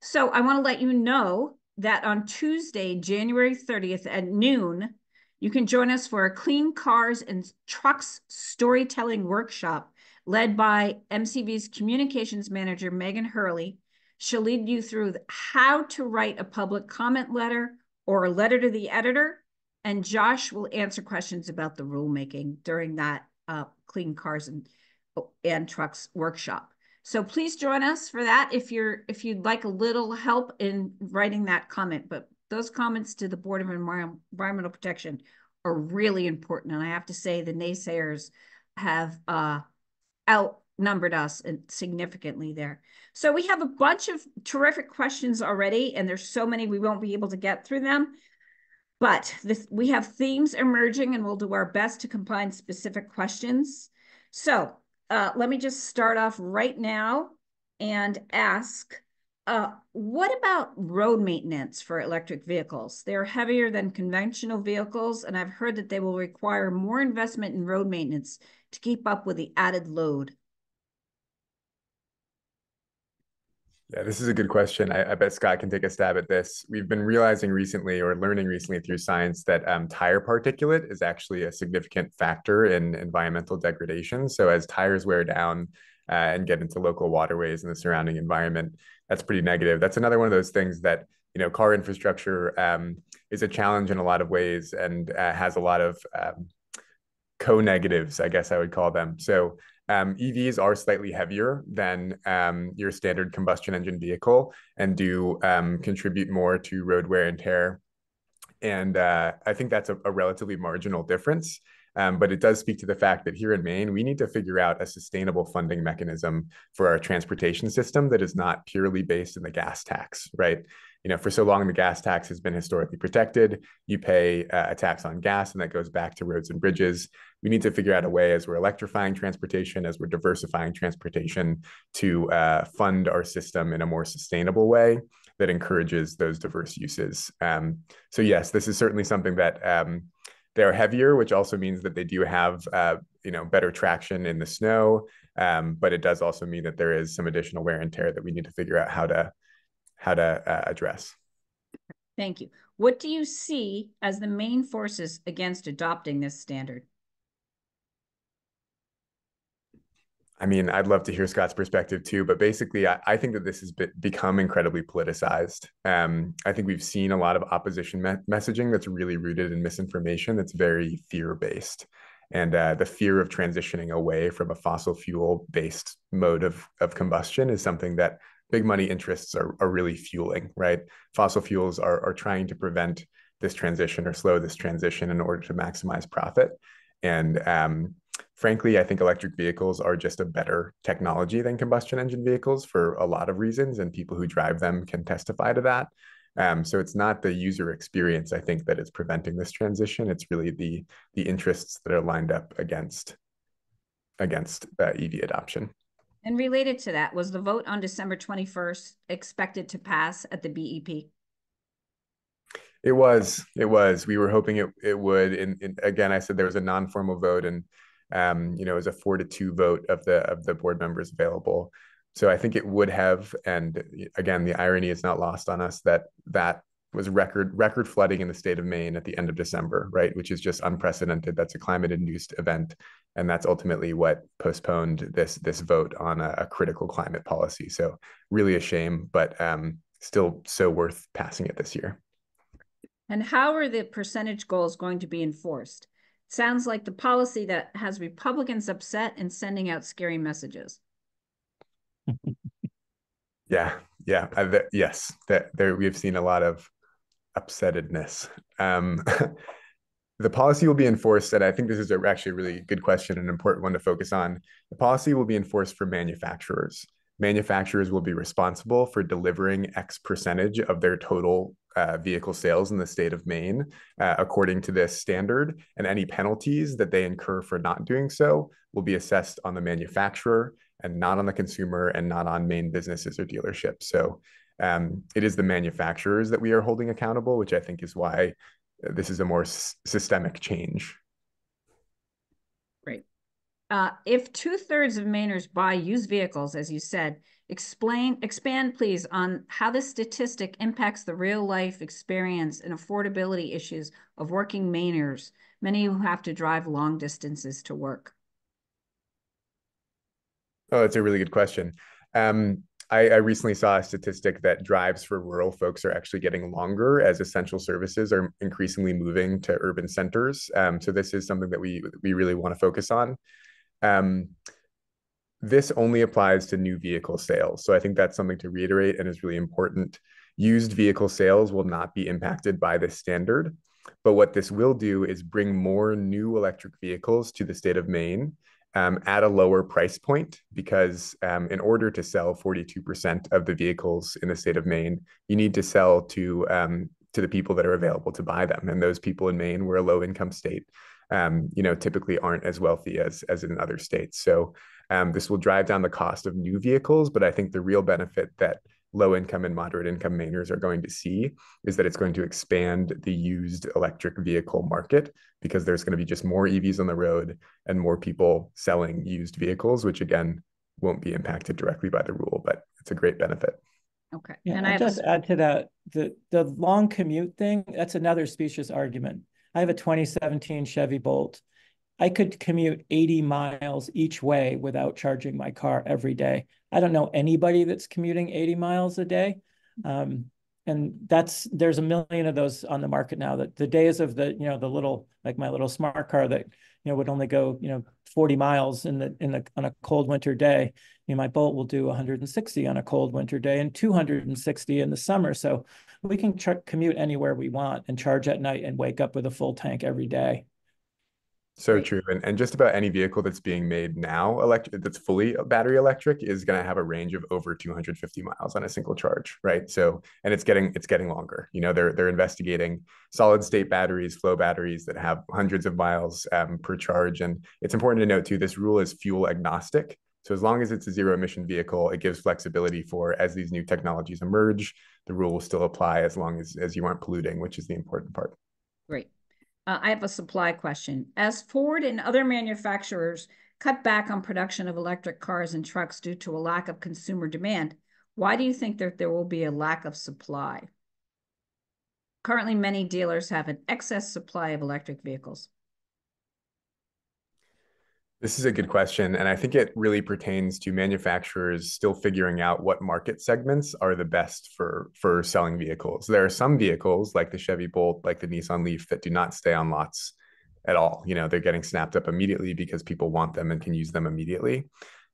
So I want to let you know that on Tuesday, January 30th at noon, you can join us for a Clean Cars and Trucks storytelling workshop led by MCV's communications manager, Megan Hurley. She'll lead you through how to write a public comment letter or a letter to the editor, and Josh will answer questions about the rulemaking during that Clean Cars and Trucks workshop. So please join us for that if you'd like a little help in writing that comment. But those comments to the Board of Environmental Protection are really important. And I have to say the naysayers have outnumbered us significantly there. So we have a bunch of terrific questions already, and there's so many we won't be able to get through them. But we have themes emerging, and we'll do our best to combine specific questions. So let me just start off right now and ask, what about road maintenance for electric vehicles? They're heavier than conventional vehicles, and I've heard that they will require more investment in road maintenance to keep up with the added load. Yeah, this is a good question. I bet Scott can take a stab at this. We've been realizing recently, or learning recently through science, that tire particulate is actually a significant factor in environmental degradation. So as tires wear down and get into local waterways and the surrounding environment, that's pretty negative. That's another one of those things that, car infrastructure is a challenge in a lot of ways and has a lot of co-negatives, I guess I would call them. So EVs are slightly heavier than your standard combustion engine vehicle and do contribute more to road wear and tear. And I think that's a relatively marginal difference. But it does speak to the fact that here in Maine, we need to figure out a sustainable funding mechanism for our transportation system that is not purely based in the gas tax, right? For so long, the gas tax has been historically protected. You pay a tax on gas, and that goes back to roads and bridges. We need to figure out a way, as we're electrifying transportation, as we're diversifying transportation, to fund our system in a more sustainable way that encourages those diverse uses. So yes, this is certainly something that they're heavier, which also means that they do have better traction in the snow. But it does also mean that there is some additional wear and tear that we need to figure out how to address. Thank you. What do you see as the main forces against adopting this standard? I mean, I'd love to hear Scott's perspective too, but basically, I think that this has become incredibly politicized. I think we've seen a lot of opposition messaging that's really rooted in misinformation that's very fear-based. And the fear of transitioning away from a fossil fuel-based mode of combustion is something that big money interests are really fueling, right? Fossil fuels are trying to prevent this transition or slow this transition in order to maximize profit. And frankly, I think electric vehicles are just a better technology than combustion engine vehicles for a lot of reasons, and people who drive them can testify to that. So it's not the user experience, I think, that is preventing this transition. It's really the interests that are lined up against EV adoption. And related to that, was the vote on December 21st expected to pass at the BEP? It was. We were hoping it would. Again, I said there was a non-formal vote, and it was a 4-2 vote of the board members available. So I think it would have. And again, the irony is not lost on us that was record flooding in the state of Maine at the end of December, right? Which is just unprecedented. That's a climate-induced event, and that's ultimately what postponed this vote on a critical climate policy. So really a shame, but still so worth passing it this year. And how are the percentage goals going to be enforced? It sounds like the policy that has Republicans upset and sending out scary messages. Yeah. Yes, we have seen a lot of upsettedness. The policy will be enforced, and I think this is actually a really good question and an important one to focus on. The policy will be enforced for manufacturers. Manufacturers will be responsible for delivering X percentage of their total vehicle sales in the state of Maine, according to this standard, and any penalties that they incur for not doing so will be assessed on the manufacturer and not on the consumer and not on Maine businesses or dealerships. So it is the manufacturers that we are holding accountable, which I think is why this is a more systemic change. Great. If 2/3 of Mainers buy used vehicles, as you said, Expand, please, on how this statistic impacts the real life experience and affordability issues of working Mainers, many who have to drive long distances to work. Oh, that's a really good question. I recently saw a statistic that drives for rural folks are actually getting longer as essential services are increasingly moving to urban centers. So this is something that we really want to focus on. This only applies to new vehicle sales. So I think that's something to reiterate and is really important. Used vehicle sales will not be impacted by this standard. But what this will do is bring more new electric vehicles to the state of Maine at a lower price point, because in order to sell 42% of the vehicles in the state of Maine, you need to sell to the people that are available to buy them. And those people in Maine, we're a low income state, typically aren't as wealthy as in other states. So this will drive down the cost of new vehicles, but I think the real benefit that low income and moderate income Mainers are going to see is that it's going to expand the used electric vehicle market, because there's going to be just more EVs on the road and more people selling used vehicles, which again won't be impacted directly by the rule, but it's a great benefit. Okay. Yeah, and I'll just add to that, the long commute thing, that's another specious argument. I have a 2017 Chevy Bolt. I could commute 80 miles each way without charging my car every day. I don't know anybody that's commuting 80 miles a day. And there's a million of those on the market now. That the days of the little, like my little smart car that would only go 40 miles on a cold winter day. My Bolt will do 160 on a cold winter day and 260 in the summer. So we can commute anywhere we want and charge at night and wake up with a full tank every day. So Great. True. And just about any vehicle that's being made now, that's fully battery electric, is going to have a range of over 250 miles on a single charge, right? So, and it's getting longer. They're investigating solid state batteries, flow batteries that have hundreds of miles per charge. And it's important to note too, this rule is fuel agnostic. So as long as it's a zero emission vehicle, it gives flexibility for, as these new technologies emerge, the rule will still apply as long as you aren't polluting, which is the important part. Great. I have a supply question. As Ford and other manufacturers cut back on production of electric cars and trucks due to a lack of consumer demand, why do you think that there will be a lack of supply? Currently, many dealers have an excess supply of electric vehicles. This is a good question. And I think it really pertains to manufacturers still figuring out what market segments are the best for selling vehicles. There are some vehicles like the Chevy Bolt, like the Nissan Leaf, that do not stay on lots at all. They're getting snapped up immediately because people want them and can use them immediately.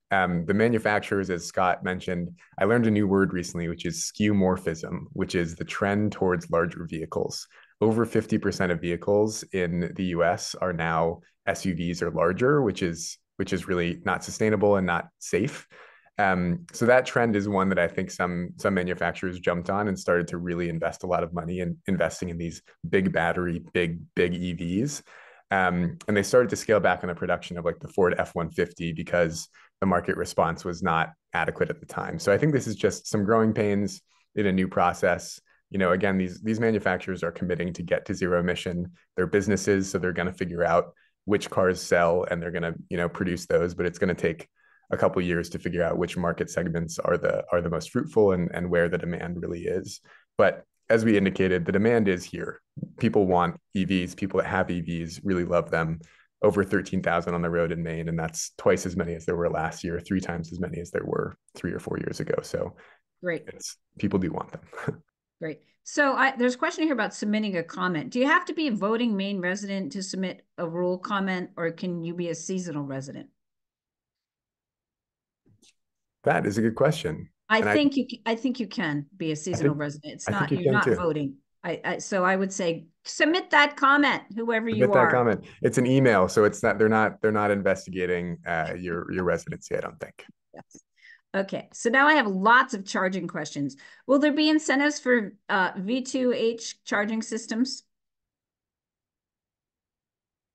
The manufacturers, as Scott mentioned, I learned a new word recently, which is skeuomorphism, which is the trend towards larger vehicles. Over 50% of vehicles in the US are now SUVs or larger, which is really not sustainable and not safe. So that trend is one that I think some manufacturers jumped on and started to really invest a lot of money in investing in these big battery, big EVs. And they started to scale back on the production of like the Ford F-150 because the market response was not adequate at the time. So I think this is just some growing pains in a new process. Again, these manufacturers are committing to get to zero emission. They're businesses, so they're going to figure out which cars sell and they're going to produce those, but it's going to take a couple of years to figure out which market segments are the most fruitful and where the demand really is. But as we indicated, the demand is here. People want EVs. People that have EVs really love them. Over 13,000 on the road in Maine, and that's twice as many as there were last year, 3 times as many as there were 3 or 4 years ago. So great. People do want them. Great. So there's a question here about submitting a comment. Do you have to be a voting Maine resident to submit a rule comment, or can you be a seasonal resident? That is a good question. I think you can be a seasonal resident. It's not, you're not voting. So I would say submit that comment, whoever you are. Submit that comment. It's an email, so it's not, they're not investigating your residency, I don't think. Yes. Okay, so now I have lots of charging questions. Will there be incentives for V2H charging systems?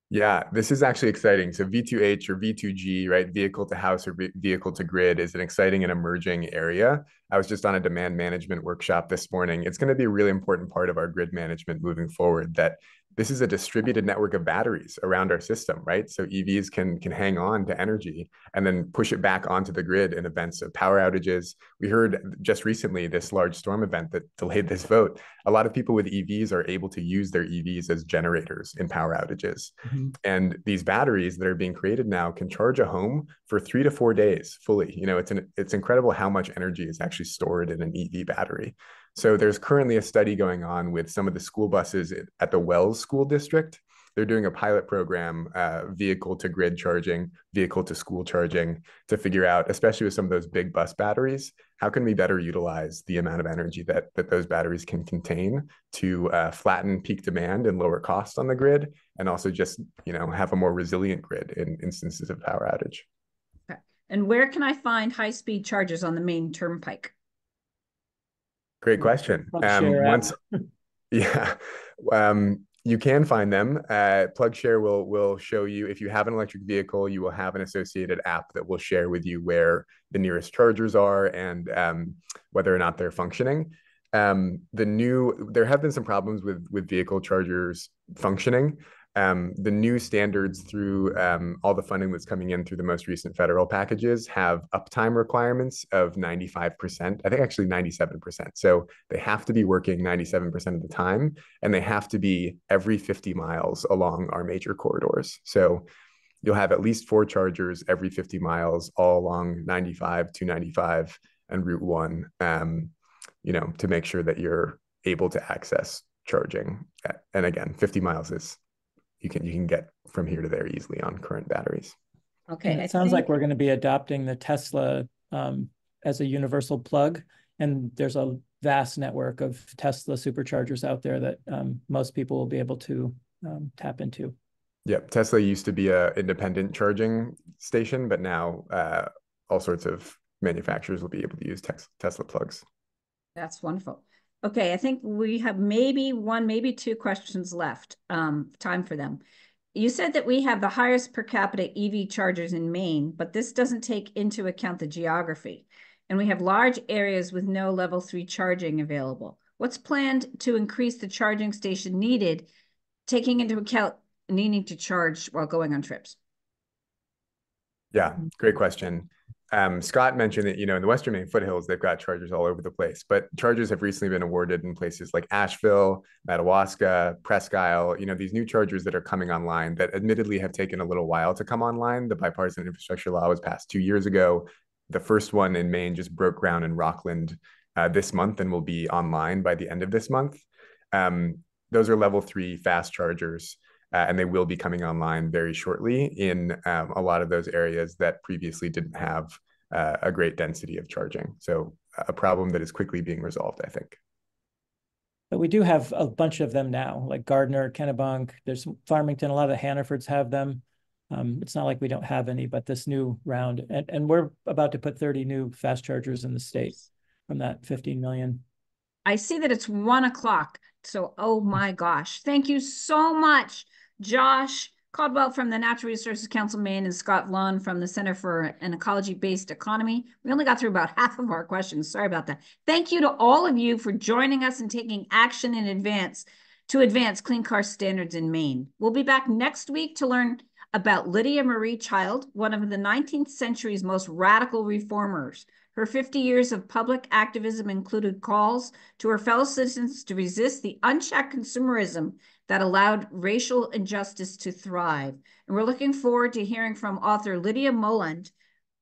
Yeah, this is actually exciting. So V2H or V2G, right? Vehicle to house or vehicle to grid is an exciting and emerging area. I was just on a demand management workshop this morning. It's going to be a really important part of our grid management moving forward, that this is a distributed network of batteries around our system, right? So EVs can hang on to energy and then push it back onto the grid in events of power outages. We heard just recently this large storm event that delayed this vote. A lot of people with EVs are able to use their EVs as generators in power outages. Mm-hmm. And these batteries that are being created now can charge a home for 3 to 4 days fully. You know, it's incredible how much energy is actually stored in an EV battery. So there's currently a study going on with some of the school buses at the Wells School District. They're doing a pilot program, vehicle to grid charging, vehicle to school charging, to figure out, especially with some of those big bus batteries, how can we better utilize the amount of energy that those batteries can contain to flatten peak demand and lower costs on the grid, and also just, you know, have a more resilient grid in instances of power outage. Okay. And where can I find high-speed chargers on the Maine Turnpike? Great question. Yeah, you can find them. PlugShare will show you, if you have an electric vehicle, you will have an associated app that will share with you where the nearest chargers are and whether or not they're functioning. There have been some problems with vehicle chargers functioning. The new standards through all the funding that's coming in through the most recent federal packages have uptime requirements of 95%, I think actually 97%. So they have to be working 97% of the time, and they have to be every 50 miles along our major corridors. So you'll have at least 4 chargers every 50 miles all along 95, 295, and Route 1, you know, to make sure that you're able to access charging. And again, 50 miles is, you can get from here to there easily on current batteries. Okay. And it sounds like we're going to be adopting the Tesla as a universal plug. And there's a vast network of Tesla superchargers out there that most people will be able to tap into. Yep. Tesla used to be an independent charging station, but now all sorts of manufacturers will be able to use Tesla plugs. That's wonderful. Okay, I think we have maybe 1, maybe 2 questions left. Time for them. You said that we have the highest per capita EV chargers in Maine, but this doesn't take into account the geography. And we have large areas with no level 3 charging available. What's planned to increase the charging station needed, taking into account needing to charge while going on trips? Yeah, great question. Scott mentioned that, you know, in the Western Maine foothills, they've got chargers all over the place, but chargers have recently been awarded in places like Asheville, Madawaska, Presque Isle, you know, these new chargers that are coming online that admittedly have taken a little while to come online. The bipartisan infrastructure law was passed 2 years ago. The first one in Maine just broke ground in Rockland this month and will be online by the end of this month. Those are level 3 fast chargers. And they will be coming online very shortly in a lot of those areas that previously didn't have a great density of charging. So a problem that is quickly being resolved, I think. But we do have a bunch of them now, like Gardner, Kennebunk, there's Farmington, a lot of the Hannafords have them. It's not like we don't have any, but this new round, and we're about to put 30 new fast chargers in the state from that 15 million. I see that it's 1 o'clock. So, oh my gosh. Thank you so much, Josh Caldwell from the Natural Resources Council Maine and Scott Vlaun from the Center for an Ecology-Based Economy. We only got through about half of our questions. Sorry about that. Thank you to all of you for joining us and taking action in advance to advance clean car standards in Maine. We'll be back next week to learn about Lydia Marie Child, one of the 19th century's most radical reformers. Her 50 years of public activism included calls to her fellow citizens to resist the unchecked consumerism that allowed racial injustice to thrive. And we're looking forward to hearing from author Lydia Moland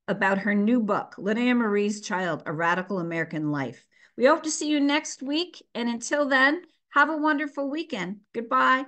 about her new book, Lydia Marie's Child, A Radical American Life. We hope to see you next week. And until then, have a wonderful weekend. Goodbye.